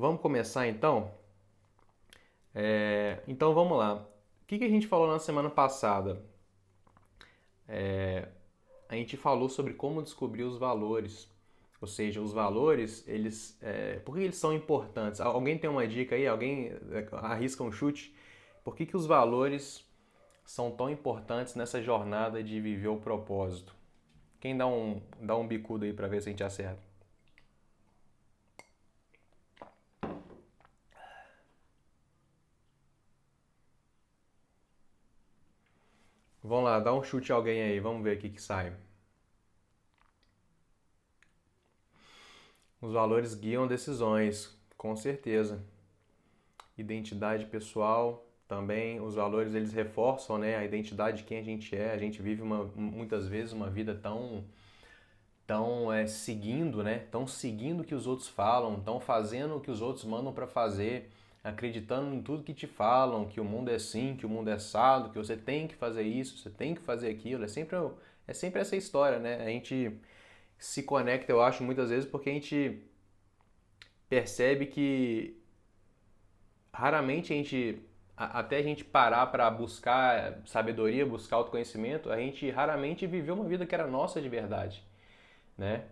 Vamos começar então? Então vamos lá. O que a gente falou na semana passada? A gente falou sobre como descobrir os valores. Ou seja, os valores, por que eles são importantes? Alguém tem uma dica aí? Alguém arrisca um chute? Por que os valores são tão importantes nessa jornada de viver o propósito? Quem dá um bicudo aí para ver se a gente acerta? Vamos lá, dá um chute a alguém aí, vamos ver o que sai. Os valores guiam decisões, com certeza. Identidade pessoal também, os valores eles reforçam, né, a identidade de quem a gente é. A gente vive muitas vezes uma vida tão seguindo, né, tão seguindo o que os outros falam, tão fazendo o que os outros mandam para fazer, acreditando em tudo que te falam, que o mundo é assim, que o mundo é assado, que você tem que fazer isso, você tem que fazer aquilo. É sempre essa história, né? A gente se conecta, eu acho, muitas vezes porque a gente percebe que raramente até a gente parar para buscar sabedoria, buscar autoconhecimento, a gente raramente viveu uma vida que era nossa de verdade, né?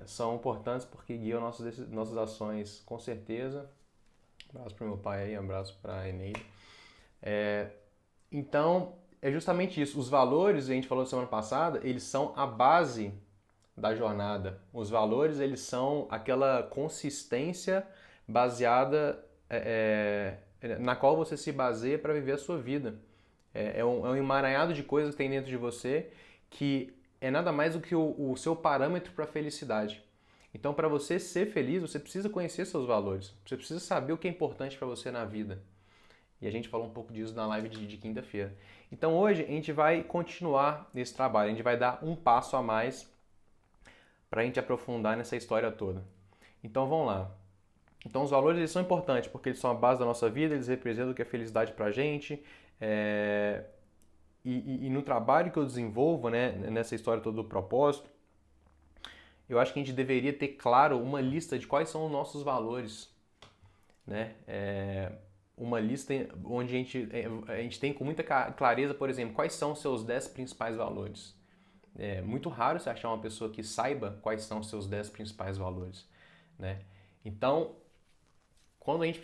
São importantes porque guiam nossas ações, com certeza. Um abraço para meu pai aí, um abraço para a Eneida. Então, é justamente isso. Os valores, a gente falou semana passada, eles são a base da jornada. Os valores, eles são aquela consistência baseada na qual você se baseia para viver a sua vida. É um emaranhado de coisas que tem dentro de você que é nada mais do que o seu parâmetro para a felicidade. Então, para você ser feliz, você precisa conhecer seus valores. Você precisa saber o que é importante para você na vida. E a gente falou um pouco disso na live de quinta-feira. Então, hoje a gente vai continuar nesse trabalho. A gente vai dar um passo a mais para a gente aprofundar nessa história toda. Então, vamos lá. Então, os valores eles são importantes porque eles são a base da nossa vida, eles representam o que é felicidade para a gente. E no trabalho que eu desenvolvo, né, nessa história toda do propósito, eu acho que a gente deveria ter claro uma lista de quais são os nossos valores, né? Uma lista onde a gente tem com muita clareza, por exemplo, quais são os seus 10 principais valores. É muito raro você achar uma pessoa que saiba quais são os seus 10 principais valores, né? Então, quando a gente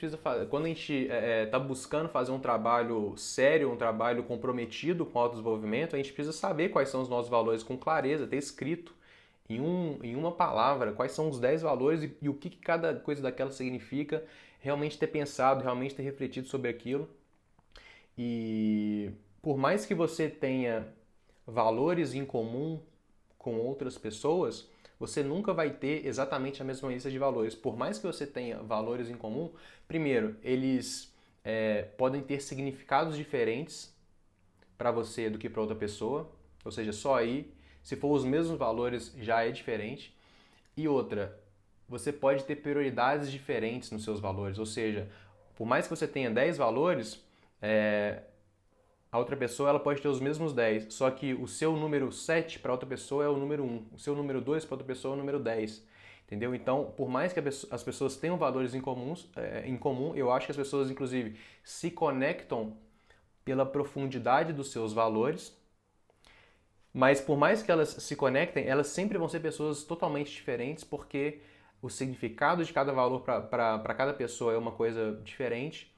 está buscando fazer um trabalho sério, um trabalho comprometido com o autodesenvolvimento, a gente precisa saber quais são os nossos valores com clareza, ter escrito em uma palavra quais são os 10 valores e o que cada coisa daquela significa, realmente ter pensado, realmente ter refletido sobre aquilo. E por mais que você tenha valores em comum com outras pessoas, você nunca vai ter exatamente a mesma lista de valores. Por mais que você tenha valores em comum, primeiro, eles podem ter significados diferentes para você do que para outra pessoa. Ou seja, só aí, se for os mesmos valores, já é diferente. E outra, você pode ter prioridades diferentes nos seus valores. Ou seja, por mais que você tenha 10 valores, a outra pessoa ela pode ter os mesmos 10, só que o seu número 7 para outra pessoa é o número 1, o seu número 2 para outra pessoa é o número 10. Entendeu? Então, por mais que as pessoas tenham valores em comum, eu acho que as pessoas, inclusive, se conectam pela profundidade dos seus valores, mas por mais que elas se conectem, elas sempre vão ser pessoas totalmente diferentes, porque o significado de cada valor para cada pessoa é uma coisa diferente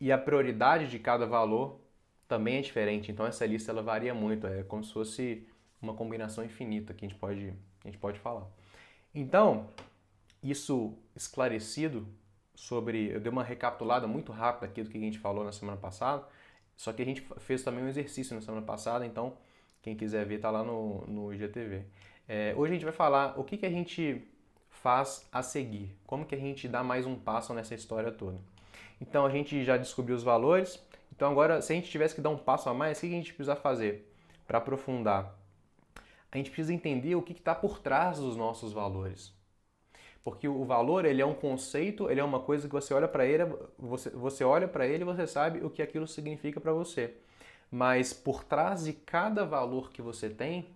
e a prioridade de cada valor também é diferente. Então essa lista ela varia muito, é como se fosse uma combinação infinita que a gente pode falar. Então, isso esclarecido eu dei uma recapitulada muito rápida aqui do que a gente falou na semana passada, só que a gente fez também um exercício na semana passada, então quem quiser ver tá lá no IGTV. Hoje a gente vai falar o que a gente faz a seguir, como que a gente dá mais um passo nessa história toda. Então a gente já descobriu os valores, então agora se a gente tivesse que dar um passo a mais, o que a gente precisa fazer para aprofundar? A gente precisa entender o que está por trás dos nossos valores. Porque o valor, ele é um conceito, ele é uma coisa que você olha para ele, você olha para ele e você sabe o que aquilo significa para você. Mas por trás de cada valor que você tem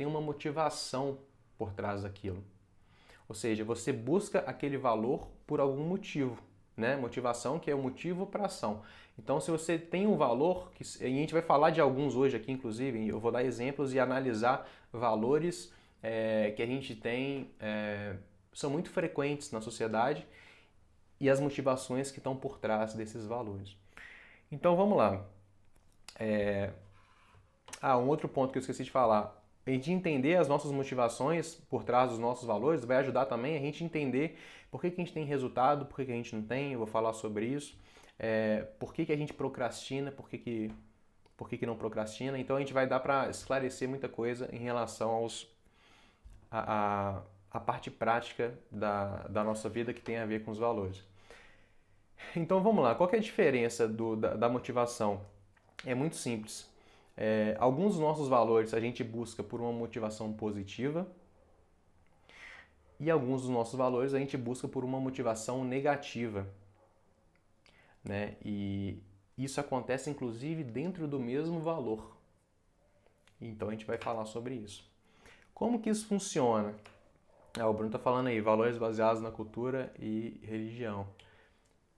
uma motivação por trás daquilo. Ou seja, você busca aquele valor por algum motivo, né? Motivação que é o motivo para ação. Então, se você tem um valor, e a gente vai falar de alguns hoje aqui, inclusive, eu vou dar exemplos e analisar valores que a gente tem, são muito frequentes na sociedade e as motivações que estão por trás desses valores. Então, vamos lá. Um outro ponto que eu esqueci de falar. A gente entender as nossas motivações por trás dos nossos valores vai ajudar também a gente entender por que a gente tem resultado, por que a gente não tem. Eu vou falar sobre isso. Por que a gente procrastina, por que não procrastina. Então a gente vai dar para esclarecer muita coisa em relação à parte prática da nossa vida que tem a ver com os valores. Então vamos lá, qual que é a diferença da motivação? É muito simples. Alguns dos nossos valores a gente busca por uma motivação positiva e alguns dos nossos valores a gente busca por uma motivação negativa, né? E isso acontece inclusive dentro do mesmo valor. Então a gente vai falar sobre isso. Como que isso funciona? O Bruno está falando aí, valores baseados na cultura e religião.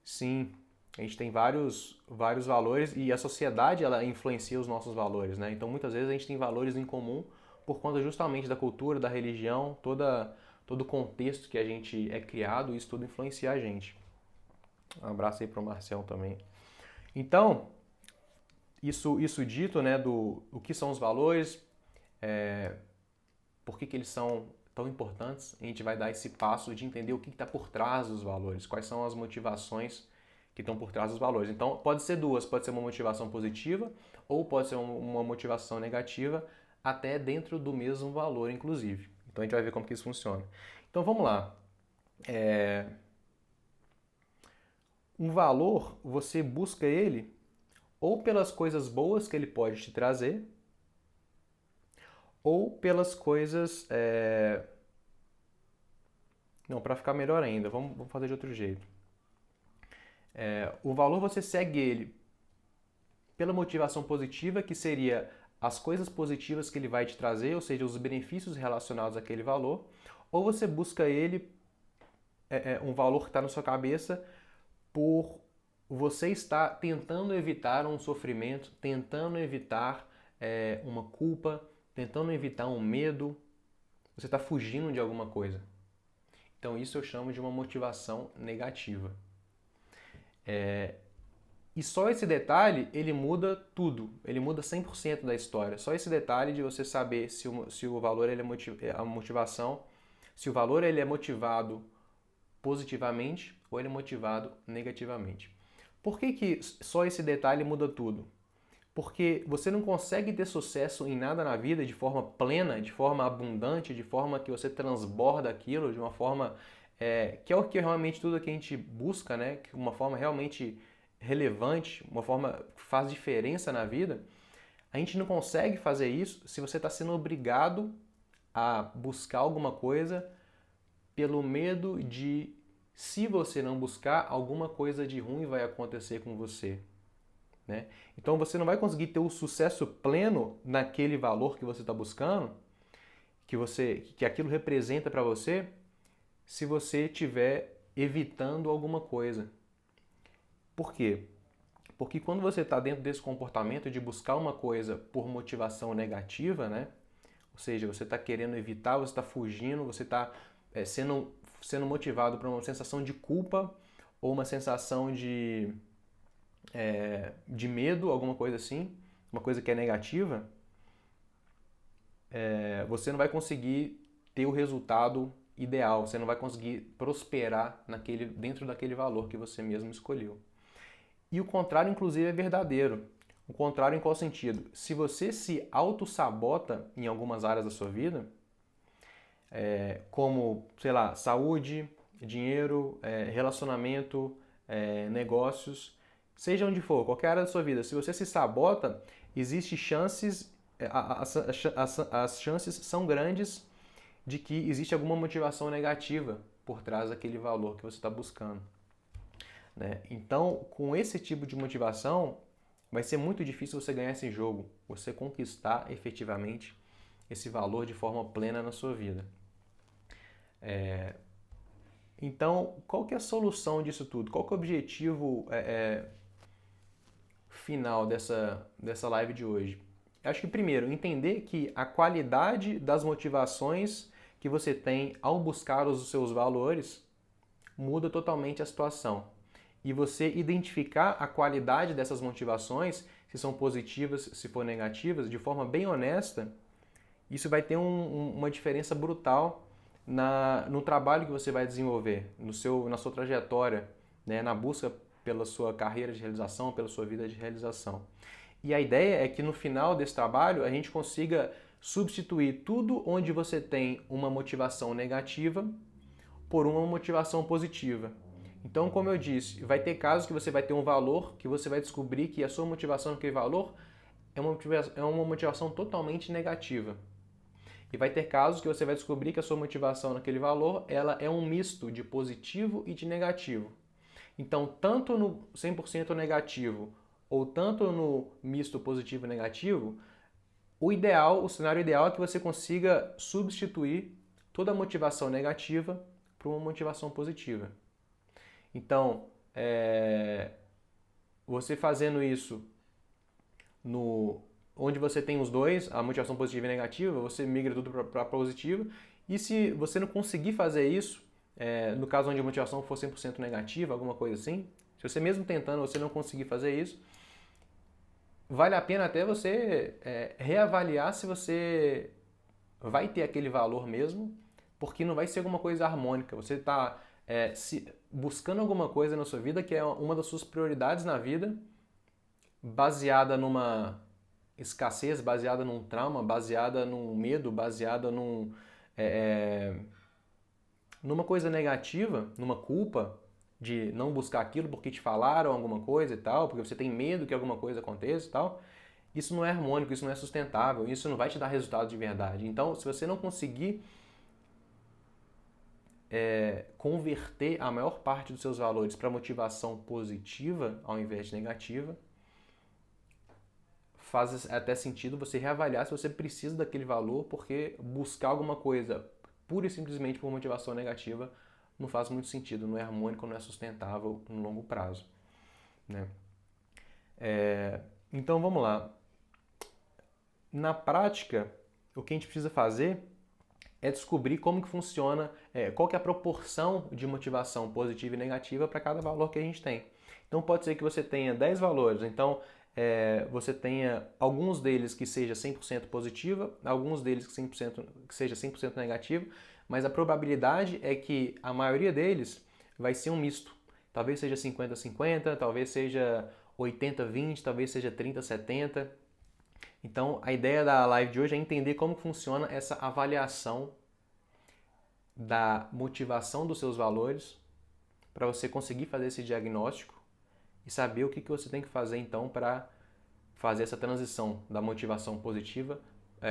Sim, a gente tem vários valores e a sociedade ela influencia os nossos valores, né? Então muitas vezes a gente tem valores em comum por conta justamente da cultura, da religião, todo o contexto que a gente é criado, isso tudo influencia a gente. Um abraço aí para o Marcel também. Então, isso dito, né, o que são os valores, por que eles são tão importantes, a gente vai dar esse passo de entender o que está por trás dos valores, quais são as motivações que estão por trás dos valores. Então, pode ser duas, pode ser uma motivação positiva ou pode ser uma motivação negativa, até dentro do mesmo valor, inclusive. Então, a gente vai ver como que isso funciona. Então, vamos lá. Um valor, você busca ele ou pelas coisas boas que ele pode te trazer, ou pelas coisas... Não, para ficar melhor ainda, vamos fazer de outro jeito. O valor você segue ele pela motivação positiva, que seria as coisas positivas que ele vai te trazer, ou seja, os benefícios relacionados àquele valor, ou você busca ele, um valor que está na sua cabeça, por você estar tentando evitar um sofrimento, tentando evitar uma culpa, tentando evitar um medo, você está fugindo de alguma coisa. Então isso eu chamo de uma motivação negativa. E só esse detalhe, ele muda tudo, ele muda 100% da história. Só esse detalhe de você saber se o valor ele é a motivação, se o valor ele é motivado positivamente ou ele é motivado negativamente. Por que só esse detalhe muda tudo? Porque você não consegue ter sucesso em nada na vida de forma plena, de forma abundante, de forma que você transborda aquilo, de uma forma que é o que realmente tudo que a gente busca, né? Uma forma realmente relevante, uma forma que faz diferença na vida. A gente não consegue fazer isso se você está sendo obrigado a buscar alguma coisa pelo medo de, se você não buscar, alguma coisa de ruim vai acontecer com você. Né? Então você não vai conseguir ter o sucesso pleno naquele valor que você está buscando, que aquilo representa para você, se você estiver evitando alguma coisa. Por quê? Porque quando você está dentro desse comportamento de buscar uma coisa por motivação negativa, né? Ou seja, você está querendo evitar, você está fugindo, você está sendo motivado por uma sensação de culpa ou uma sensação de medo, alguma coisa assim, uma coisa que é negativa, você não vai conseguir ter o resultado ideal, você não vai conseguir prosperar dentro daquele valor que você mesmo escolheu. E o contrário, inclusive, é verdadeiro. O contrário em qual sentido? Se você se auto-sabota em algumas áreas da sua vida, como, sei lá, saúde, dinheiro, relacionamento, negócios, seja onde for, qualquer área da sua vida, se você se sabota, existem chances, as chances são grandes de que existe alguma motivação negativa por trás daquele valor que você está buscando. Né? Então, com esse tipo de motivação, vai ser muito difícil você ganhar esse jogo, você conquistar efetivamente esse valor de forma plena na sua vida. Então, qual que é a solução disso tudo? Qual que é o objetivo final dessa live de hoje? Acho que primeiro, entender que a qualidade das motivações que você tem ao buscar os seus valores muda totalmente a situação. E você identificar a qualidade dessas motivações, se são positivas, se for negativas, de forma bem honesta, isso vai ter uma diferença brutal no trabalho que você vai desenvolver, na sua trajetória, né, na busca pela sua carreira de realização, pela sua vida de realização. E a ideia é que no final desse trabalho a gente consiga substituir tudo onde você tem uma motivação negativa por uma motivação positiva. Então, como eu disse, vai ter casos que você vai ter um valor que você vai descobrir que a sua motivação naquele valor é uma motivação totalmente negativa. E vai ter casos que você vai descobrir que a sua motivação naquele valor ela é um misto de positivo e de negativo. Então, tanto no 100% negativo ou tanto no misto positivo e negativo, o cenário ideal é que você consiga substituir toda a motivação negativa por uma motivação positiva. Então, você fazendo isso onde você tem os dois, a motivação positiva e negativa, você migra tudo para positiva. E se você não conseguir fazer isso, no caso onde a motivação for 100% negativa, alguma coisa assim, se você mesmo tentando você não conseguir fazer isso, vale a pena até você reavaliar se você vai ter aquele valor mesmo, porque não vai ser alguma coisa harmônica. Você está buscando alguma coisa na sua vida que é uma das suas prioridades na vida, baseada numa escassez, baseada num trauma, baseada num medo, baseada numa coisa negativa, numa culpa de não buscar aquilo porque te falaram alguma coisa e tal, porque você tem medo que alguma coisa aconteça e tal. Isso não é harmônico, isso não é sustentável, isso não vai te dar resultado de verdade. Então, se você não conseguir converter a maior parte dos seus valores para motivação positiva ao invés de negativa, faz até sentido você reavaliar se você precisa daquele valor, porque buscar alguma coisa pura e simplesmente por motivação negativa não faz muito sentido, não é harmônico, não é sustentável no longo prazo, né? Então vamos lá. Na prática, o que a gente precisa fazer é descobrir como que funciona, qual que é a proporção de motivação positiva e negativa para cada valor que a gente tem. Então pode ser que você tenha 10 valores, então você tenha alguns deles que seja 100% positiva, alguns deles que seja 100% negativo, mas a probabilidade é que a maioria deles vai ser um misto. Talvez seja 50-50, talvez seja 80-20, talvez seja 30-70. Então, a ideia da live de hoje é entender como funciona essa avaliação da motivação dos seus valores para você conseguir fazer esse diagnóstico e saber o que você tem que fazer então para fazer essa transição da motivação positiva,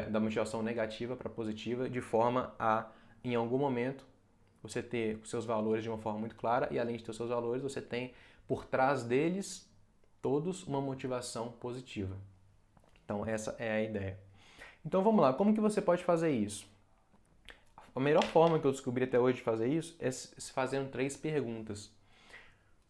da motivação negativa para positiva, de forma a, em algum momento, você ter os seus valores de uma forma muito clara e além de ter os seus valores, você tem por trás deles todos uma motivação positiva. Então essa é a ideia. Então vamos lá, como que você pode fazer isso? A melhor forma que eu descobri até hoje de fazer isso é se fazendo 3 perguntas.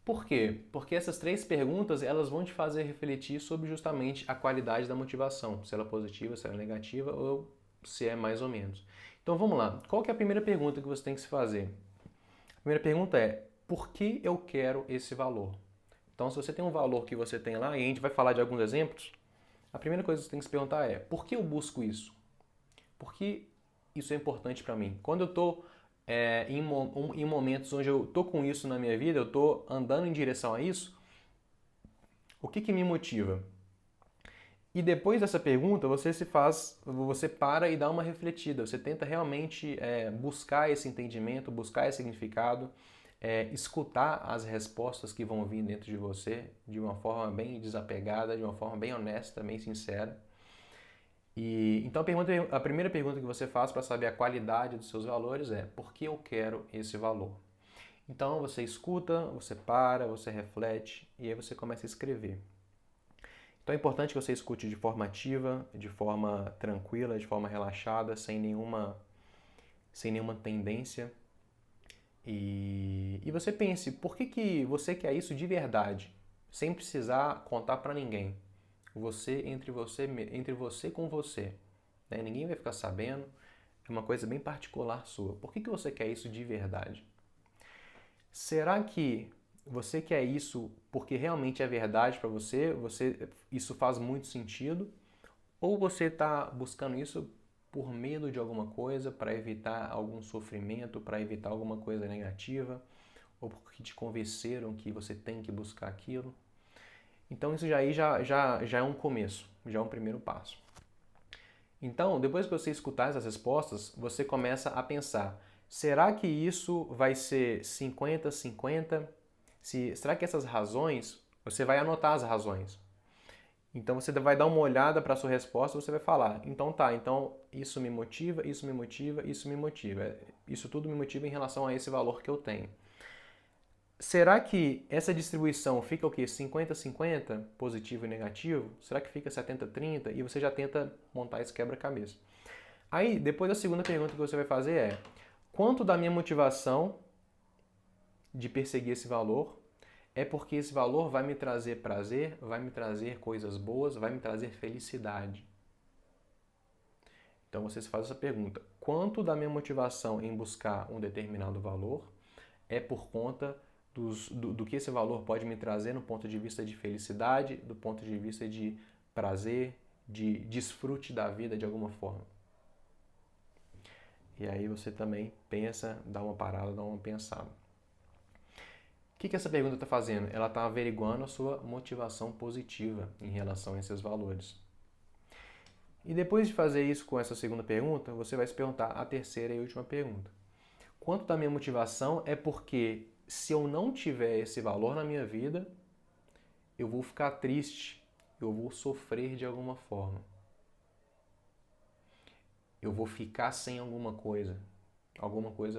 Por quê? Porque essas 3 perguntas elas vão te fazer refletir sobre justamente a qualidade da motivação, se ela é positiva, se ela é negativa ou se é mais ou menos. Então vamos lá, qual que é a primeira pergunta que você tem que se fazer? A primeira pergunta é, por que eu quero esse valor? Então se você tem um valor que você tem lá, e a gente vai falar de alguns exemplos, a primeira coisa que você tem que se perguntar é, por que eu busco isso? Por que isso é importante para mim? Quando eu estou em momentos onde eu estou com isso na minha vida, eu estou andando em direção a isso, o que me motiva? E depois dessa pergunta, você para e dá uma refletida, você tenta realmente buscar esse entendimento, buscar esse significado, escutar as respostas que vão vir dentro de você de uma forma bem desapegada, de uma forma bem honesta, bem sincera. Então a primeira pergunta que você faz para saber a qualidade dos seus valores é por que eu quero esse valor? Então você escuta, você para, você reflete e aí você começa a escrever. Então é importante que você escute de forma ativa, de forma tranquila, de forma relaxada, sem nenhuma tendência. E você pense, por que você quer isso de verdade, sem precisar contar para ninguém? Entre você com você. Né? Ninguém vai ficar sabendo, é uma coisa bem particular sua. Por que você quer isso de verdade? Será que você quer isso porque realmente é verdade para você? Isso faz muito sentido? Ou você está buscando isso por medo de alguma coisa, para evitar algum sofrimento, para evitar alguma coisa negativa, ou porque te convenceram que você tem que buscar aquilo? Então isso já é um começo, já é um primeiro passo. Então, depois que você escutar essas respostas, você começa a pensar: será que isso vai ser 50-50? Será que essas razões, você vai anotar as razões. Então você vai dar uma olhada para a sua resposta, você vai falar: então tá, então isso me motiva, isso me motiva, isso me motiva. Isso tudo me motiva em relação a esse valor que eu tenho. Será que essa distribuição fica o quê? 50-50, positivo e negativo? Será que fica 70-30? E você já tenta montar esse quebra-cabeça. Aí, depois a segunda pergunta que você vai fazer é: quanto da minha motivação de perseguir esse valor é porque esse valor vai me trazer prazer, vai me trazer coisas boas, vai me trazer felicidade? Então você se faz essa pergunta: quanto da minha motivação em buscar um determinado valor é por conta do que esse valor pode me trazer no ponto de vista de felicidade, do ponto de vista de prazer, de desfrute da vida de alguma forma? E aí você também pensa, dá uma parada, dá uma pensada. O que essa pergunta está fazendo? Ela está averiguando a sua motivação positiva em relação a esses valores. E depois de fazer isso com essa segunda pergunta, você vai se perguntar a terceira e última pergunta: quanto da minha motivação é porque se eu não tiver esse valor na minha vida, eu vou ficar triste, eu vou sofrer de alguma forma, eu vou ficar sem alguma coisa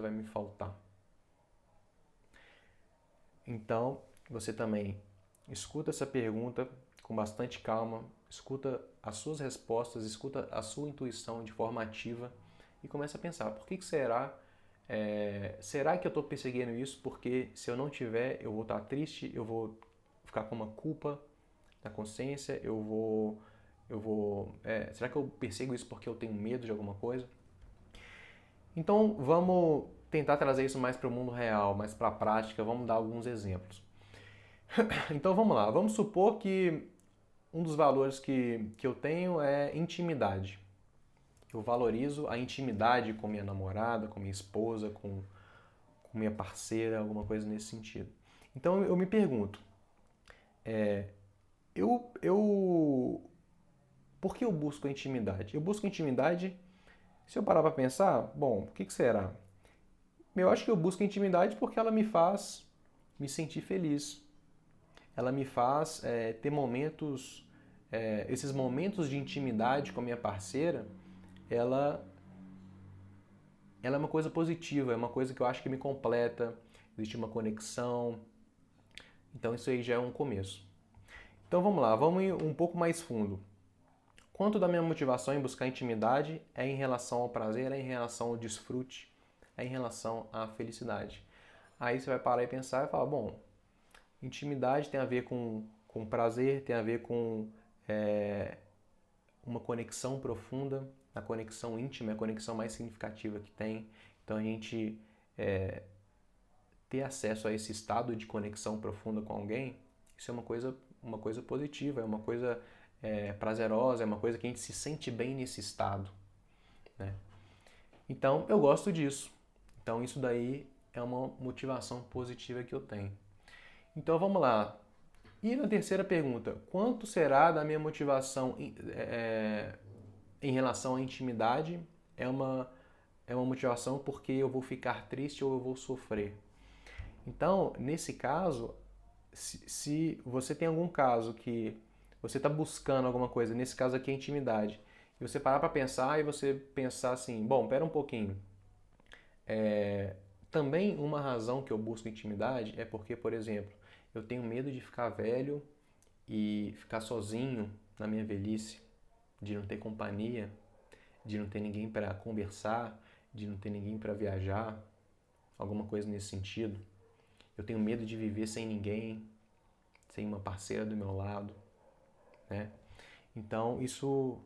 vai me faltar. Então, você também escuta essa pergunta com bastante calma, escuta as suas respostas, escuta a sua intuição de forma ativa e começa a pensar: por que será? Será que eu estou perseguindo isso porque se eu não tiver, eu vou estar triste, eu vou ficar com uma culpa na consciência, será que eu persigo isso porque eu tenho medo de alguma coisa? Então vamos tentar trazer isso mais para o mundo real, mais para a prática, vamos dar alguns exemplos. Então vamos lá, vamos supor que um dos valores que eu tenho é intimidade. Eu valorizo a intimidade com minha namorada, com minha esposa, com minha parceira, alguma coisa nesse sentido. Então eu me pergunto, por que eu busco a intimidade? Eu busco intimidade, se eu parar para pensar, bom, o que será? Eu acho que eu busco a intimidade porque ela me faz me sentir feliz. Ela me faz ter momentos, esses momentos de intimidade com a minha parceira, ela é uma coisa positiva, é uma coisa que eu acho que me completa, existe uma conexão. Então isso aí já é um começo. Então vamos lá, vamos ir um pouco mais fundo. Quanto da minha motivação em buscar intimidade é em relação ao prazer, é em relação ao desfrute, é em relação à felicidade? Aí você vai parar e pensar e falar: bom, intimidade tem a ver com prazer, tem a ver com uma conexão profunda, a conexão íntima é a conexão mais significativa que tem. Então a gente ter acesso a esse estado de conexão profunda com alguém, isso é uma coisa positiva, é uma coisa prazerosa, é uma coisa que a gente se sente bem nesse estado. Né? Então eu gosto disso. Então isso daí é uma motivação positiva que eu tenho. Então vamos lá. E na terceira pergunta: quanto será da minha motivação em relação à intimidade é uma motivação porque eu vou ficar triste ou eu vou sofrer? Então, nesse caso, se você tem algum caso que você está buscando alguma coisa, nesse caso aqui é intimidade, e você parar para pensar e você pensar assim: bom, pera um pouquinho. Também uma razão que eu busco intimidade é porque, por exemplo, eu tenho medo de ficar velho e ficar sozinho na minha velhice, de não ter companhia, de não ter ninguém para conversar, de não ter ninguém para viajar. alguma coisa nesse sentido. Eu tenho medo de viver sem ninguém, sem uma parceira do meu lado, né? Então, isso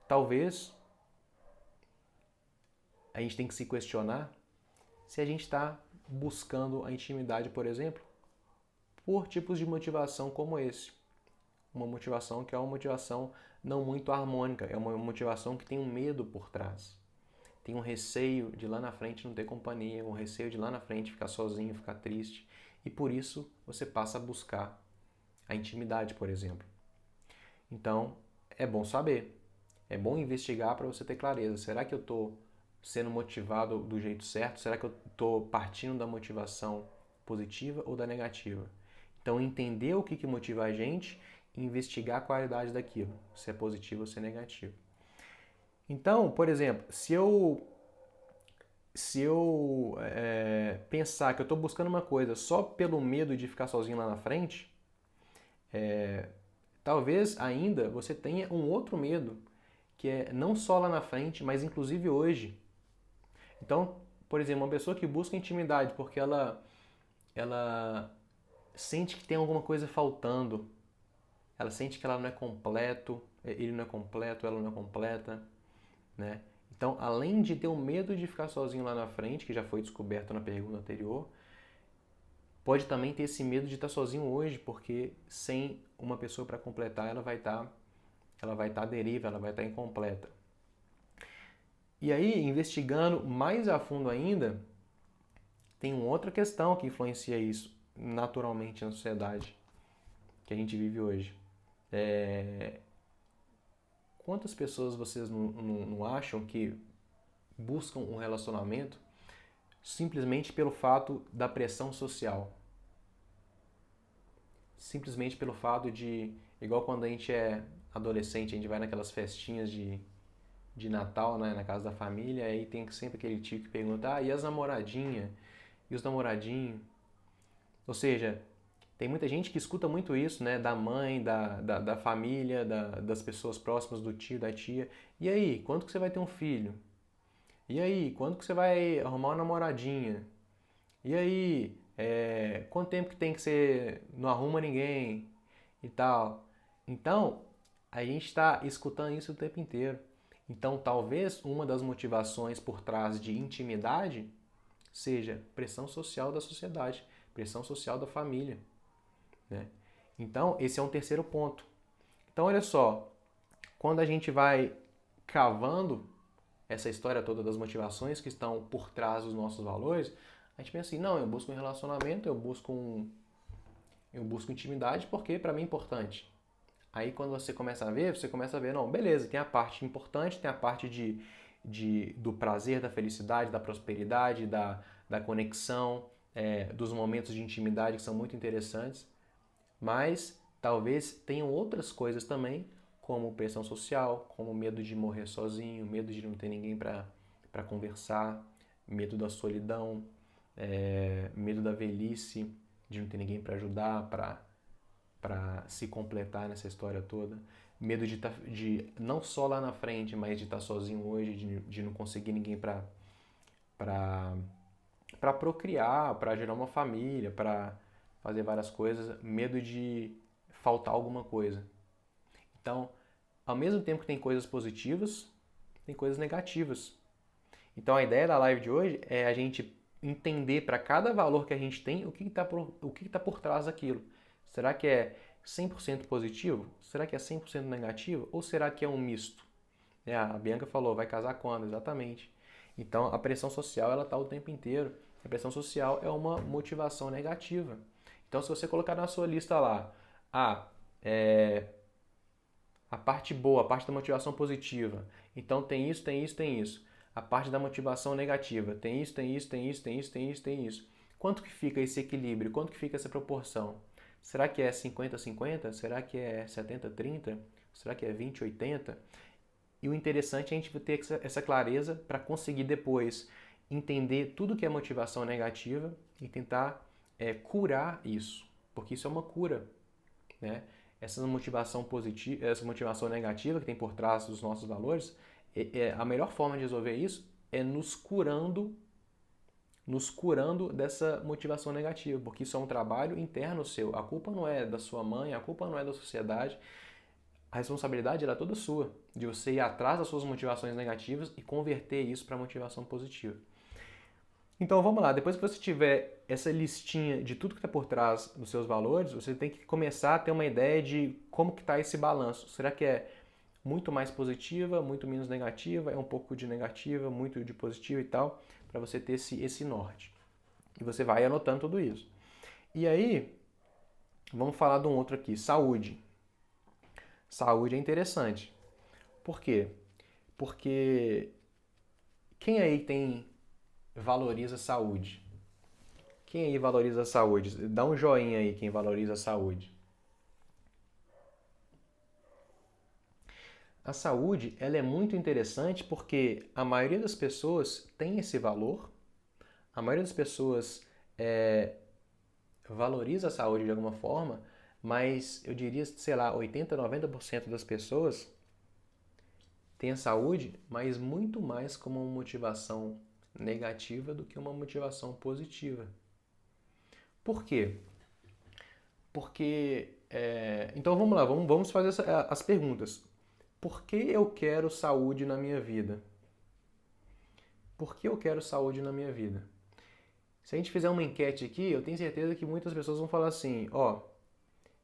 talvez a gente tem que se questionar se a gente está buscando a intimidade, por exemplo, por tipos de motivação como esse. Uma motivação que é uma motivação não muito harmônica, é uma motivação que tem um medo por trás. Tem um receio de lá na frente não ter companhia, um receio de lá na frente ficar sozinho, ficar triste. E por isso você passa a buscar a intimidade, por exemplo. Então, é bom saber, é bom investigar para você ter clareza. Será que eu estou sendo motivado do jeito certo? Será que eu estou partindo da motivação positiva ou da negativa? Então, entender o que motiva a gente e investigar a qualidade daquilo, se é positivo ou se é negativo. Então, por exemplo, se eu pensar que eu estou buscando uma coisa só pelo medo de ficar sozinho lá na frente, talvez ainda você tenha um outro medo, que é não só lá na frente, mas inclusive hoje. Então, por exemplo, uma pessoa que busca intimidade porque ela sente que tem alguma coisa faltando, ela sente que ela não é completo, ele não é completo, ela não é completa, né? Então, além de ter o medo de ficar sozinho lá na frente, que já foi descoberto na pergunta anterior, pode também ter esse medo de estar sozinho hoje, porque sem uma pessoa para completar, ela vai estar à deriva, ela vai estar incompleta. E aí, investigando mais a fundo ainda, tem uma outra questão que influencia isso naturalmente na sociedade que a gente vive hoje. Quantas pessoas vocês não acham que buscam um relacionamento simplesmente pelo fato da pressão social? Simplesmente pelo fato de, igual quando a gente é adolescente, a gente vai naquelas festinhas de Natal, né, na casa da família, aí tem sempre aquele tio que pergunta, e as namoradinhas? E os namoradinhos? Ou seja, tem muita gente que escuta muito isso, né, da mãe, da família, das pessoas próximas, do tio, da tia. E aí, quando que você vai ter um filho? E aí, quando que você vai arrumar uma namoradinha? E aí, quanto tempo que tem que você não arruma ninguém e tal? Então, a gente está escutando isso o tempo inteiro. Então, talvez uma das motivações por trás de intimidade seja pressão social da sociedade, pressão social da família, né? Então, esse é um terceiro ponto. Então, olha só, quando a gente vai cavando essa história toda das motivações que estão por trás dos nossos valores, a gente pensa assim, não, eu busco um relacionamento, eu busco intimidade porque para mim é importante. Aí quando você começa a ver, não, beleza, tem a parte importante, tem a parte do prazer, da felicidade, da prosperidade, da conexão, dos momentos de intimidade que são muito interessantes, mas talvez tenham outras coisas também, como pressão social, como medo de morrer sozinho, medo de não ter ninguém para conversar, medo da solidão, medo da velhice, de não ter ninguém para ajudar, para se completar nessa história toda. Medo de não só lá na frente, mas de estar sozinho hoje, de não conseguir ninguém para procriar, para gerar uma família, para fazer várias coisas. Medo de faltar alguma coisa. Então, ao mesmo tempo que tem coisas positivas, tem coisas negativas. Então, a ideia da live de hoje é a gente entender para cada valor que a gente tem o que está por trás daquilo. Será que é 100% positivo? Será que é 100% negativo? Ou será que é um misto? A Bianca falou, vai casar quando? Exatamente. Então, a pressão social ela está o tempo inteiro. A pressão social é uma motivação negativa. Então, se você colocar na sua lista lá, a parte boa, a parte da motivação positiva, então tem isso, tem isso, tem isso. A parte da motivação negativa, tem isso, tem isso, tem isso, tem isso, tem isso, tem isso. Quanto que fica esse equilíbrio? Quanto que fica essa proporção? Será que é 50-50? Será que é 70-30? Será que é 20-80? E o interessante é a gente ter essa clareza para conseguir depois entender tudo que é motivação negativa e tentar curar isso, porque isso é uma cura, né? Essa motivação positiva, essa motivação negativa que tem por trás dos nossos valores, a melhor forma de resolver isso é nos curando nos curando dessa motivação negativa, porque isso é um trabalho interno seu. A culpa não é da sua mãe, a culpa não é da sociedade. A responsabilidade é toda sua, de você ir atrás das suas motivações negativas e converter isso para motivação positiva. Então vamos lá, depois que você tiver essa listinha de tudo que está por trás dos seus valores, você tem que começar a ter uma ideia de como que está esse balanço. Será que é muito mais positiva, muito menos negativa, é um pouco de negativa, muito de positiva e tal, para você ter esse norte. E você vai anotando tudo isso. E aí, vamos falar de um outro aqui, saúde. Saúde é interessante. Por quê? Porque quem aí valoriza a saúde? Quem aí valoriza a saúde? Dá um joinha aí quem valoriza a saúde. A saúde, ela é muito interessante porque a maioria das pessoas tem esse valor, a maioria das pessoas valoriza a saúde de alguma forma, mas eu diria, sei lá, 80, 90% das pessoas tem a saúde, mas muito mais como uma motivação negativa do que uma motivação positiva. Por quê? Porque, então vamos lá, vamos fazer as perguntas. Por que eu quero saúde na minha vida? Por que eu quero saúde na minha vida? Se a gente fizer uma enquete aqui, eu tenho certeza que muitas pessoas vão falar assim, ó,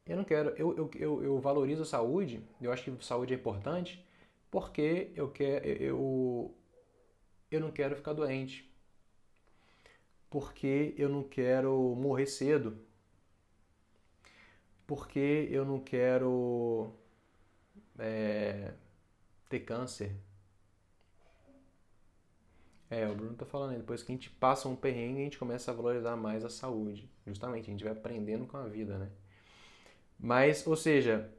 eu não quero, eu valorizo a saúde, eu acho que saúde é importante, porque eu não quero ficar doente. Porque eu não quero morrer cedo. Porque eu não quero ter câncer. O Bruno tá falando aí, depois que a gente passa um perrengue, a gente começa a valorizar mais a saúde. Justamente, a gente vai aprendendo com a vida, né? Mas, ou seja,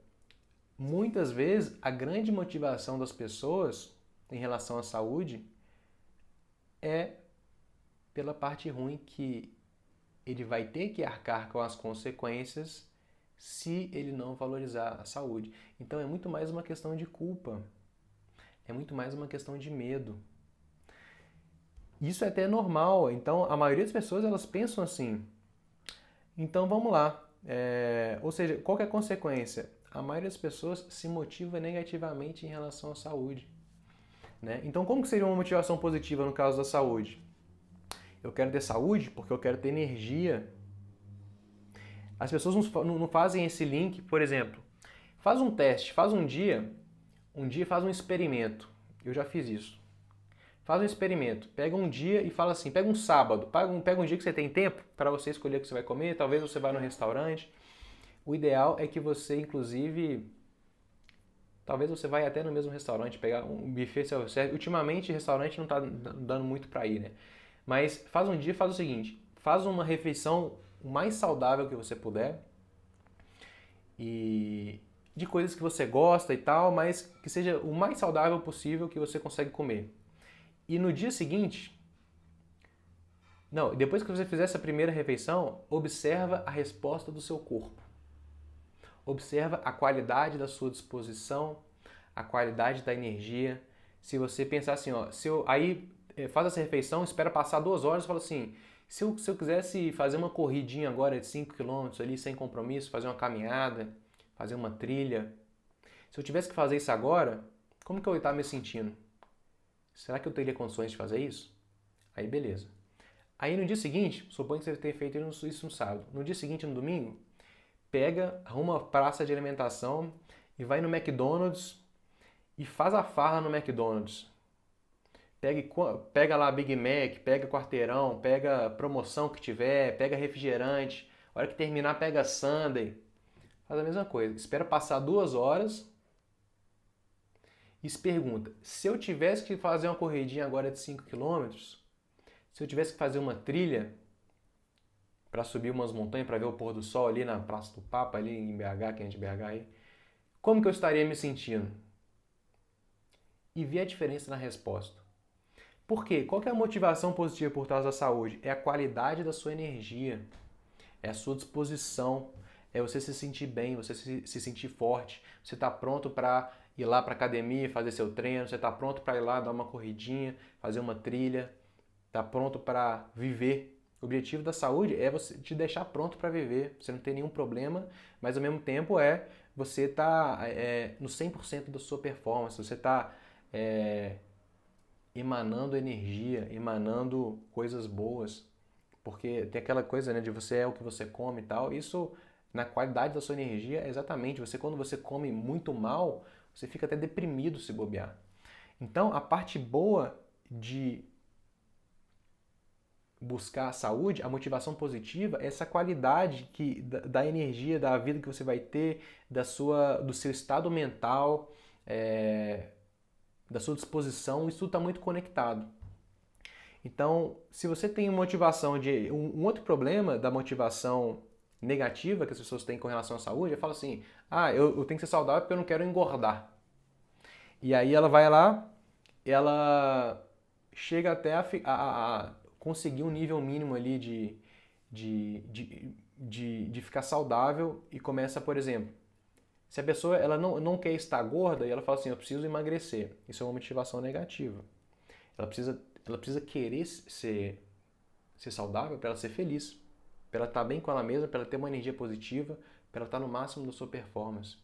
muitas vezes a grande motivação das pessoas em relação à saúde é pela parte ruim que ele vai ter que arcar com as consequências se ele não valorizar a saúde. Então é muito mais uma questão de culpa, é muito mais uma questão de medo. Isso é até normal, então a maioria das pessoas elas pensam assim. Então vamos lá, ou seja, qual que é a consequência? A maioria das pessoas se motiva negativamente em relação à saúde. Né? Então como que seria uma motivação positiva no caso da saúde? Eu quero ter saúde porque eu quero ter energia. As pessoas não fazem esse link, por exemplo, faz um teste, faz um dia faz um experimento. Eu já fiz isso. Faz um experimento, pega um dia e fala assim, pega um sábado, pega um dia que você tem tempo para você escolher o que você vai comer, talvez você vá no restaurante. O ideal é que você, inclusive, talvez você vai até no mesmo restaurante, pegar um buffet self-service. Ultimamente, restaurante não está dando muito para ir, né? Mas faz um dia, faz o seguinte, faz uma refeição o mais saudável que você puder e de coisas que você gosta e tal, mas que seja o mais saudável possível que você consegue comer. E no dia seguinte, não, depois que você fizer essa primeira refeição, observa a resposta do seu corpo. Observa a qualidade da sua disposição, a qualidade da energia. Se você pensar assim, ó, aí faz essa refeição, espera passar 2 horas e fala assim, se eu quisesse fazer uma corridinha agora de 5 km ali sem compromisso, fazer uma caminhada, fazer uma trilha, se eu tivesse que fazer isso agora, como que eu ia estar me sentindo? Será que eu teria condições de fazer isso? Aí beleza. Aí no dia seguinte, suponho que você tenha feito isso no sábado. No dia seguinte, no domingo, arruma uma praça de alimentação e vai no McDonald's e faz a farra no McDonald's. Pega lá Big Mac, pega quarteirão, pega promoção que tiver, pega refrigerante. A hora que terminar, pega sundae. Faz a mesma coisa. Espera passar 2 horas e se pergunta, se eu tivesse que fazer uma corridinha agora de 5 km, se eu tivesse que fazer uma trilha para subir umas montanhas para ver o pôr do sol ali na Praça do Papa, ali em BH, quem é de BH aí, como que eu estaria me sentindo? E ver a diferença na resposta. Por quê? Qual que é a motivação positiva por trás da saúde? É a qualidade da sua energia, é a sua disposição, é você se sentir bem, você se sentir forte, você está pronto para ir lá para a academia, fazer seu treino, você está pronto para ir lá dar uma corridinha, fazer uma trilha. tá pronto para viver. O objetivo da saúde é você te deixar pronto para viver, você não ter nenhum problema, mas ao mesmo tempo você tá no 100% da sua performance, você tá emanando energia, emanando coisas boas, porque tem aquela coisa, né, de você é o que você come e tal. Isso, na qualidade da sua energia, é exatamente. Quando você come muito mal, você fica até deprimido se bobear. Então, a parte boa de buscar a saúde, a motivação positiva, é essa qualidade da energia, da vida que você vai ter, do seu estado mental, da sua disposição. Isso tudo está muito conectado. Então, se você tem motivação de... Um outro problema da motivação negativa que as pessoas têm com relação à saúde, é falar assim, eu tenho que ser saudável porque eu não quero engordar. E aí ela vai lá, ela chega até a conseguir um nível mínimo ali de ficar saudável e começa, por exemplo, se a pessoa ela não quer estar gorda e ela fala assim, eu preciso emagrecer. Isso é uma motivação negativa. Ela precisa querer ser saudável para ela ser feliz, para ela estar bem com ela mesma, para ela ter uma energia positiva, para ela estar no máximo da sua performance.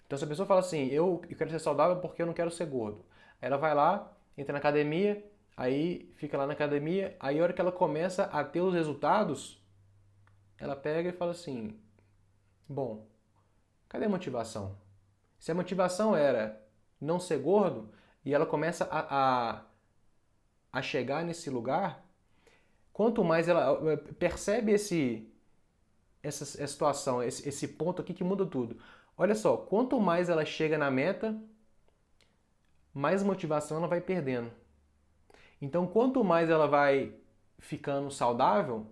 Então, se a pessoa fala assim, eu quero ser saudável porque eu não quero ser gordo, aí ela vai lá, entra na academia, aí fica lá na academia, aí a hora que ela começa a ter os resultados, ela pega e fala assim, bom, cadê a motivação? Se a motivação era não ser gordo, e ela começa a chegar nesse lugar, quanto mais ela percebe essa situação, esse ponto aqui que muda tudo. Olha só, quanto mais ela chega na meta, mais motivação ela vai perdendo. Então, quanto mais ela vai ficando saudável,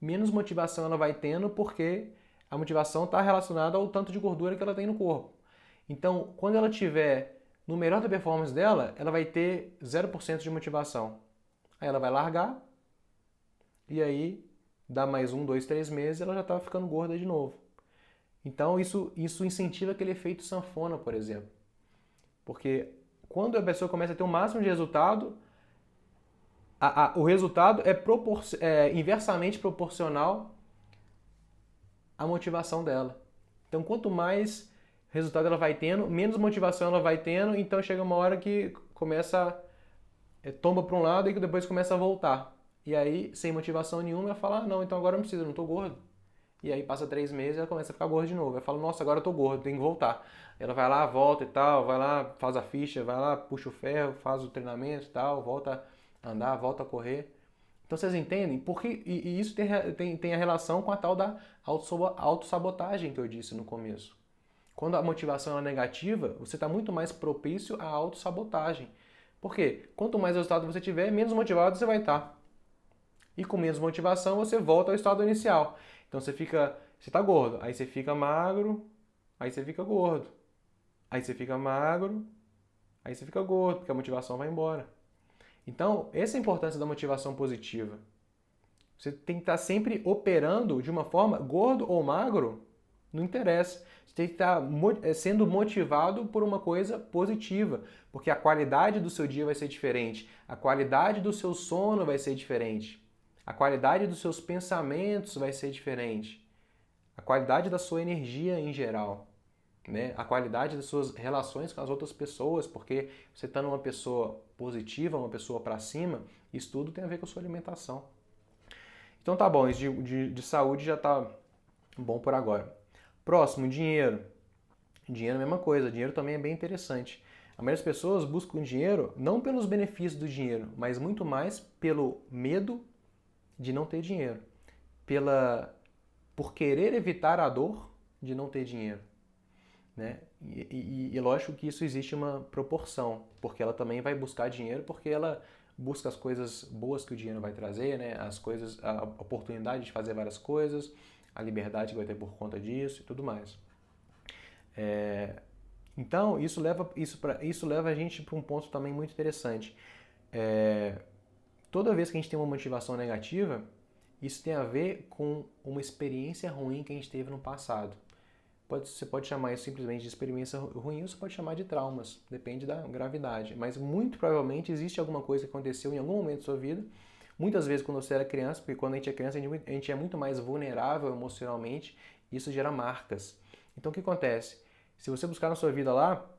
menos motivação ela vai tendo, porque a motivação está relacionada ao tanto de gordura que ela tem no corpo. Então, quando ela tiver no melhor da performance dela, ela vai ter 0% de motivação. Aí ela vai largar, e aí dá mais 1, 2, 3 meses e ela já está ficando gorda de novo. Então isso incentiva aquele efeito sanfona, por exemplo. Porque quando a pessoa começa a ter o máximo de resultado, o resultado é inversamente proporcional à motivação dela. Então quanto mais resultado ela vai tendo, menos motivação ela vai tendo, então chega uma hora que começa, tomba para um lado e depois começa a voltar. E aí, sem motivação nenhuma, ela fala, não, então agora não preciso, eu não tô gordo. E aí passa 3 meses e ela começa a ficar gorda de novo. Ela fala, nossa, agora eu tô gordo, tenho que voltar. Ela vai lá, volta e tal, vai lá, faz a ficha, vai lá, puxa o ferro, faz o treinamento e tal, volta a andar, volta a correr. Então vocês entendem? Porque, e isso tem a relação com a tal da autossabotagem que eu disse no começo. Quando a motivação é negativa, você está muito mais propício à autossabotagem. Por quê? Quanto mais resultado você tiver, menos motivado você vai estar. E com menos motivação você volta ao estado inicial. Então você está gordo, aí você fica magro, aí você fica gordo. Aí você fica magro, aí você fica gordo, porque a motivação vai embora. Então, essa é a importância da motivação positiva. Você tem que estar sempre operando de uma forma, gordo ou magro, não interessa. Você tem que estar sendo motivado por uma coisa positiva, porque a qualidade do seu dia vai ser diferente, a qualidade do seu sono vai ser diferente. A qualidade dos seus pensamentos vai ser diferente. A qualidade da sua energia em geral. Né? A qualidade das suas relações com as outras pessoas, porque você está numa pessoa positiva, uma pessoa para cima, isso tudo tem a ver com a sua alimentação. Então tá bom, isso de saúde já tá bom por agora. Próximo, dinheiro. Dinheiro é a mesma coisa, dinheiro também é bem interessante. A maioria das pessoas buscam dinheiro não pelos benefícios do dinheiro, mas muito mais pelo medo de não ter dinheiro, por querer evitar a dor de não ter dinheiro. Né? E lógico que isso existe uma proporção, porque ela também vai buscar dinheiro, porque ela busca as coisas boas que o dinheiro vai trazer, né? A oportunidade de fazer várias coisas, a liberdade que vai ter por conta disso e tudo mais. Então, isso leva a gente para um ponto também muito interessante. Toda vez que a gente tem uma motivação negativa, isso tem a ver com uma experiência ruim que a gente teve no passado. Você pode chamar isso simplesmente de experiência ruim ou você pode chamar de traumas, depende da gravidade. Mas muito provavelmente existe alguma coisa que aconteceu em algum momento da sua vida, muitas vezes quando você era criança, porque quando a gente é criança a gente é muito mais vulnerável emocionalmente, e isso gera marcas. Então o que acontece? Se você buscar na sua vida lá,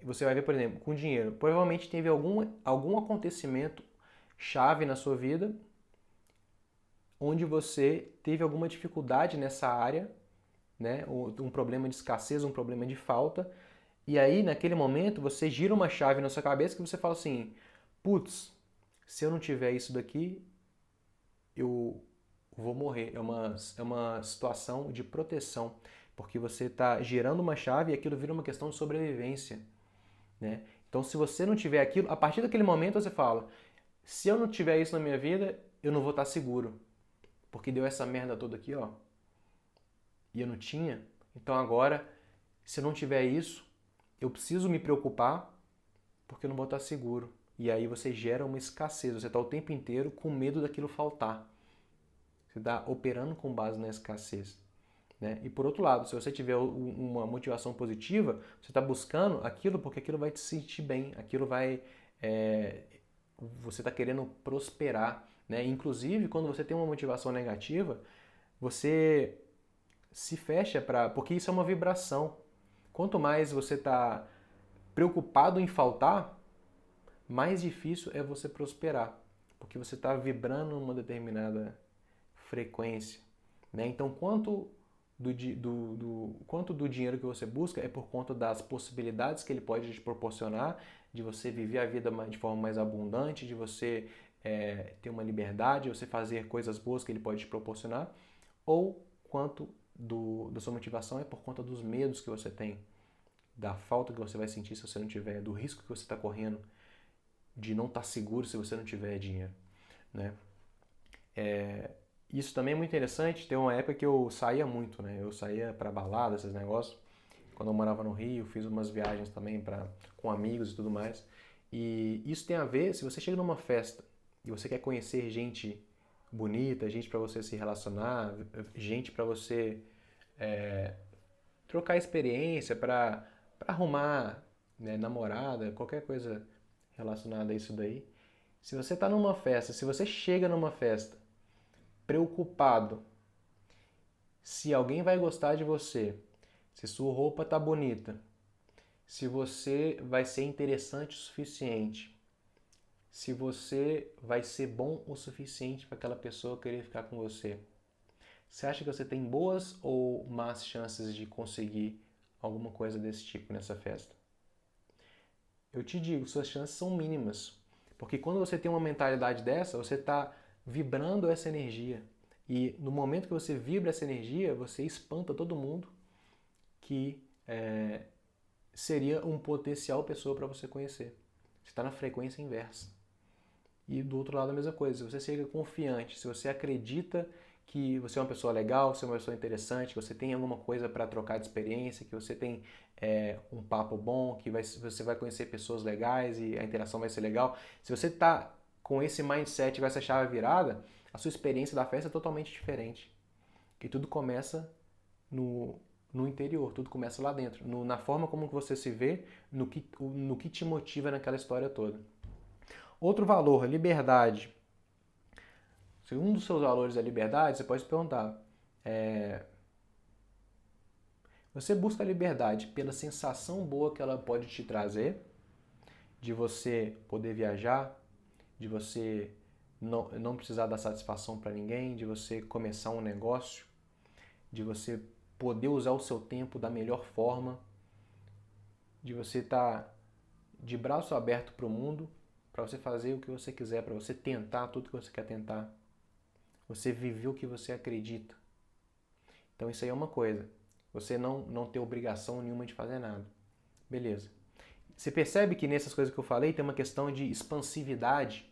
você vai ver, por exemplo, com dinheiro, provavelmente teve algum acontecimento chave na sua vida onde você teve alguma dificuldade nessa área, né? Um problema de escassez, um problema de falta, e aí naquele momento você gira uma chave na sua cabeça que você fala assim, putz, se eu não tiver isso daqui, eu vou morrer. É uma situação de proteção, porque você está girando uma chave e aquilo vira uma questão de sobrevivência, né? Então, se você não tiver aquilo, a partir daquele momento você fala: se eu não tiver isso na minha vida, eu não vou estar seguro, porque deu essa merda toda aqui, ó, e eu não tinha. Então agora, se eu não tiver isso, eu preciso me preocupar, porque eu não vou estar seguro. E aí você gera uma escassez. Você está o tempo inteiro com medo daquilo faltar. Você está operando com base na escassez, né? E por outro lado, se você tiver uma motivação positiva, você está buscando aquilo porque aquilo vai te sentir bem, aquilo vai. Você está querendo prosperar, né? Inclusive, quando você tem uma motivação negativa, você se fecha para. Porque isso é uma vibração. Quanto mais você está preocupado em faltar, mais difícil é você prosperar, porque você está vibrando numa determinada frequência, né? Então, quanto do dinheiro que você busca é por conta das possibilidades que ele pode te proporcionar, de você viver a vida de forma mais abundante, de você ter uma liberdade, de você fazer coisas boas que ele pode te proporcionar, ou quanto da sua motivação é por conta dos medos que você tem, da falta que você vai sentir se você não tiver, do risco que você está correndo de não estar seguro se você não tiver dinheiro, né? Isso também é muito interessante. Tem uma época que eu saía muito, né? Eu saía para balada, esses negócios. Quando eu morava no Rio, fiz umas viagens também com amigos e tudo mais. E isso tem a ver, se você chega numa festa e você quer conhecer gente bonita, gente para você se relacionar, gente para você trocar experiência, para arrumar, né, namorada, qualquer coisa relacionada a isso daí. Se você está numa festa, se você chega numa festa preocupado se alguém vai gostar de você, se sua roupa tá bonita, se você vai ser interessante o suficiente, se você vai ser bom o suficiente para aquela pessoa querer ficar com você. Você acha que você tem boas ou más chances de conseguir alguma coisa desse tipo nessa festa? Eu te digo, suas chances são mínimas. Porque quando você tem uma mentalidade dessa, você está vibrando essa energia. E no momento que você vibra essa energia, você espanta todo mundo que seria um potencial pessoa para você conhecer. Você está na frequência inversa. E do outro lado a mesma coisa. Se você chega confiante, se você acredita que você é uma pessoa legal, você é uma pessoa interessante, que você tem alguma coisa para trocar de experiência, que você tem um papo bom, que você vai conhecer pessoas legais e a interação vai ser legal. Se você está com esse mindset, com essa chave virada, a sua experiência da festa é totalmente diferente. E tudo começa no interior, tudo começa lá dentro, na forma como você se vê, no que te motiva naquela história toda. Outro valor, liberdade. Se um dos seus valores é liberdade, você pode se perguntar, você busca a liberdade pela sensação boa que ela pode te trazer, de você poder viajar, de você não precisar dar satisfação para ninguém, de você começar um negócio, de você poder usar o seu tempo da melhor forma, de você estar de braço aberto para o mundo, para você fazer o que você quiser, para você tentar tudo que você quer tentar. Você viver o que você acredita. Então isso aí é uma coisa. Você não ter obrigação nenhuma de fazer nada. Beleza. Você percebe que nessas coisas que eu falei tem uma questão de expansividade,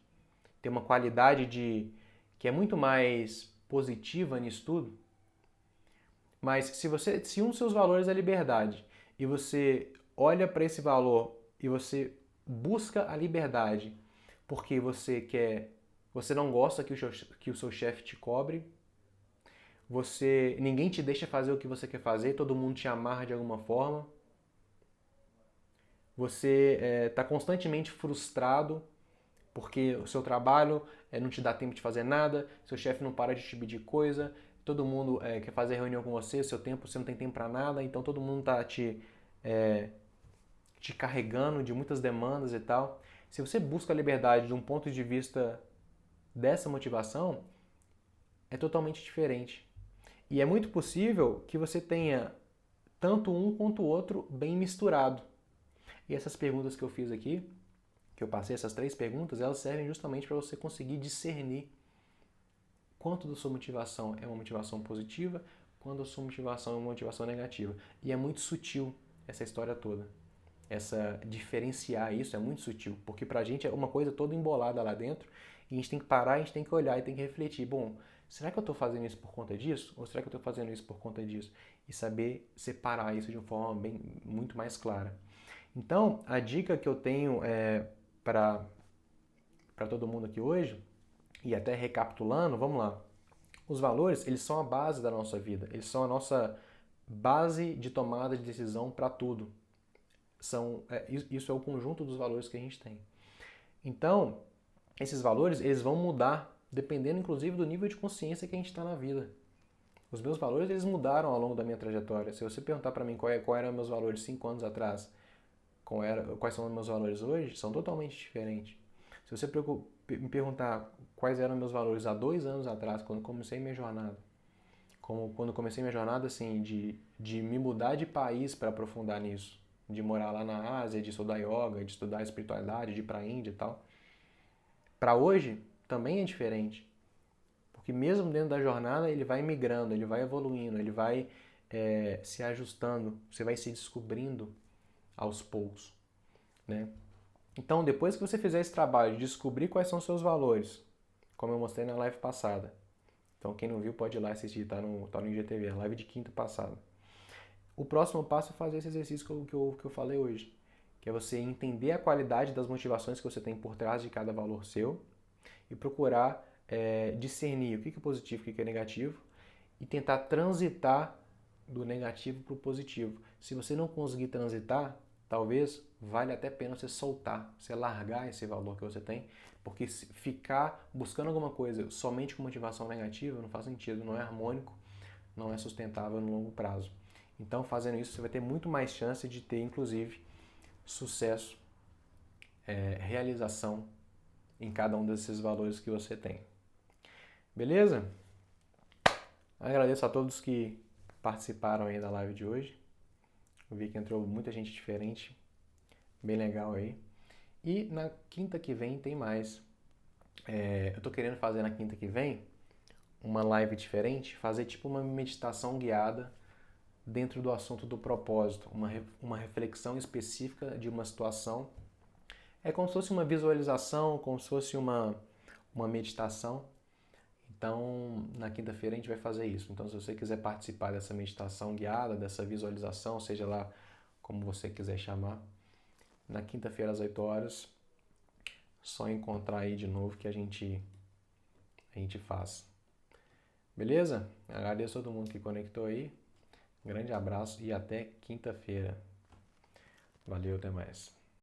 tem uma qualidade que é muito mais positiva nisso tudo. Mas se um dos seus valores é liberdade e você olha para esse valor e você busca a liberdade porque você não gosta que o seu chefe te cobre, ninguém te deixa fazer o que você quer fazer, todo mundo te amarra de alguma forma, você está constantemente frustrado porque o seu trabalho não te dá tempo de fazer nada, seu chefe não para de te pedir coisa, todo mundo quer fazer reunião com você, seu tempo, você não tem tempo para nada, então todo mundo está te carregando de muitas demandas e tal. Se você busca a liberdade de um ponto de vista dessa motivação, é totalmente diferente. E é muito possível que você tenha tanto um quanto o outro bem misturado. E essas perguntas que eu fiz aqui, que eu passei, essas 3 perguntas, elas servem justamente para você conseguir discernir quanto da sua motivação é uma motivação positiva, quando a sua motivação é uma motivação negativa. E é muito sutil essa história toda. Diferenciar isso é muito sutil, porque pra gente é uma coisa toda embolada lá dentro, e a gente tem que parar, a gente tem que olhar e tem que refletir. Bom, será que eu estou fazendo isso por conta disso? Ou será que eu estou fazendo isso por conta disso? E saber separar isso de uma forma muito mais clara. Então, a dica que eu tenho para todo mundo aqui hoje, e até recapitulando, vamos lá. Os valores, eles são a base da nossa vida, eles são a nossa base de tomada de decisão para tudo. Isso é o conjunto dos valores que a gente tem. Então, esses valores, eles vão mudar, dependendo inclusive do nível de consciência que a gente está na vida. Os meus valores, eles mudaram ao longo da minha trajetória. Se você perguntar para mim qual eram meus valores 5 anos atrás, quais são os meus valores hoje, são totalmente diferentes. Se você me perguntar quais eram meus valores há 2 anos atrás, quando comecei minha jornada, quando comecei minha jornada assim, de me mudar de país para aprofundar nisso, de morar lá na Ásia, de estudar yoga, de estudar espiritualidade, de ir para a Índia e tal, para hoje também é diferente. Porque mesmo dentro da jornada ele vai migrando, ele vai evoluindo, ele vai se ajustando, você vai se descobrindo aos poucos, né? Então, depois que você fizer esse trabalho de descobrir quais são os seus valores, como eu mostrei na live passada, então quem não viu pode ir lá assistir, tá no IGTV, a live de quinta passada. O próximo passo é fazer esse exercício que eu falei hoje, que é você entender a qualidade das motivações que você tem por trás de cada valor seu e procurar discernir o que é positivo e o que é negativo e tentar transitar do negativo para o positivo. Se você não conseguir transitar, talvez vale até a pena você soltar, você largar esse valor que você tem, porque ficar buscando alguma coisa somente com motivação negativa não faz sentido, não é harmônico, não é sustentável no longo prazo. Então, fazendo isso, você vai ter muito mais chance de ter, inclusive, sucesso, realização em cada um desses valores que você tem. Beleza? Agradeço a todos que participaram aí da live de hoje. Eu vi que entrou muita gente diferente, bem legal aí. E na quinta que vem tem mais. Eu tô querendo fazer na quinta que vem uma live diferente, fazer tipo uma meditação guiada dentro do assunto do propósito, uma reflexão específica de uma situação. É como se fosse uma visualização, como se fosse uma meditação. Então, na quinta-feira a gente vai fazer isso. Então, se você quiser participar dessa meditação guiada, dessa visualização, seja lá como você quiser chamar, na quinta-feira às 8 horas, só encontrar aí de novo que a gente faz. Beleza? Agradeço a todo mundo que conectou aí. Um grande abraço e até quinta-feira. Valeu, até mais.